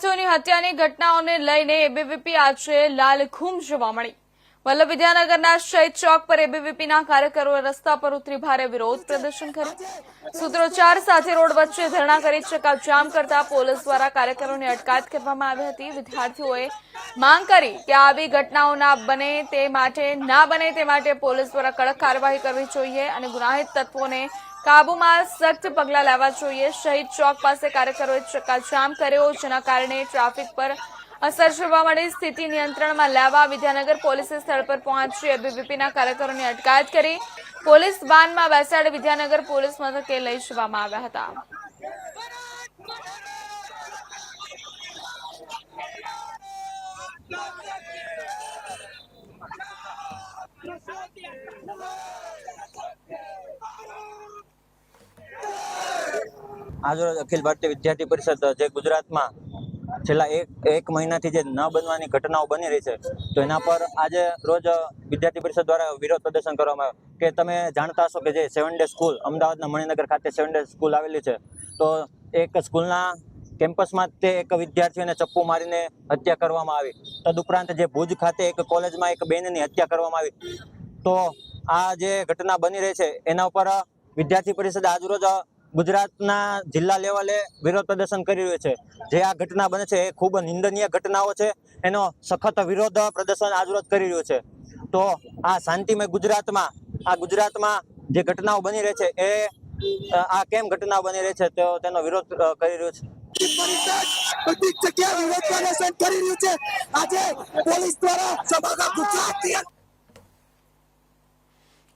વિદ્યાર્થીઓની હત્યાની ઘટનાઓને લઈને એબીવીપી આજે લાલઘૂમ જોવા મળી। વલ્લભ વિદ્યાનગરના શહીદ ચોક પર એબીવીપીના કાર્યકરોએ રસ્તા પર ઉતરી ભારે વિરોધ પ્રદર્શન કર્યું। સૂત્રોચ્ચાર સાથે રોડ વચ્ચે ધરણા કરી ચક્કાજામ કરતા પોલીસ દ્વારા કાર્યકરોની અટકાયત કરવામાં આવી હતી। વિદ્યાર્થીઓએ માંગ કરી કે આવી ઘટનાઓ ના બને તે માટે પોલીસ દ્વારા કડક કાર્યવાહી કરવી જોઈએ અને ગુનાહિત તત્વોને કાબૂમાં સખ્ત પગલાં લેવા જોઈએ। શહીદ ચોક પાસે કાર્યકરોએ ચક્કાજામ કર્યો, જેના કારણે ટ્રાફિક પર અસર જોવા મળી। સ્થિતિ નિયંત્રણમાં લેવા વિદ્યાનગર પોલીસે સ્થળ પર પહોંચી એબીવીપીના કાર્યકરોની અટકાયત કરી પોલીસ વાનમાં બેસાડી વિદ્યાનગર પોલીસ મથકે લઈ જવામાં આવ્યા હતા। આજરોજ અખિલ ભારતીય વિદ્યાર્થી પરિષદ જે ગુજરાતમાં છેલ્લા એક મહિનાથી જે ન બનવાની ઘટનાઓ બની રહી છે, તો એના પર આજે રોજ વિદ્યાર્થી પરિષદ દ્વારા વિરોધ પ્રદર્શન કરવામાં આવ્યું કે તમે જાણતા હશો કે જે 7 ડે સ્કૂલ અમદાવાદના મણિનગર ખાતે 7 ડે સ્કૂલ આવેલી છે, તો એક સ્કૂલના કેમ્પસમાં તે એક વિદ્યાર્થીઓને ચપ્પુ મારીને હત્યા કરવામાં આવી। તદુપરાંત જે ભુજ ખાતે એક કોલેજમાં એક બેનની હત્યા કરવામાં આવી। તો આ જે ઘટના બની રહી છે એના ઉપર વિદ્યાર્થી પરિષદ આજરોજ ગુજરાતના જિલ્લા લેવલે વિરોધ પ્રદર્શન કરી રહ્યું છે। જે આ ઘટના બને છે એ ખૂબ નિંદનીય ઘટનાઓ છે, એનો સખત વિરોધ પ્રદર્શન આજરોજ કરી રહ્યું છે। તો આ શાંતિમય ગુજરાતમાં જે ઘટનાઓ બની રહી છે એ આ કેમ ઘટના બની રહી છે તો તેનો વિરોધ કરી રહ્યું છે। બધી જગ્યાએ વિરોધ પ્રદર્શન કરી રહ્યું છે। આજે પોલીસ દ્વારા સમગ્ર ગુજરાતની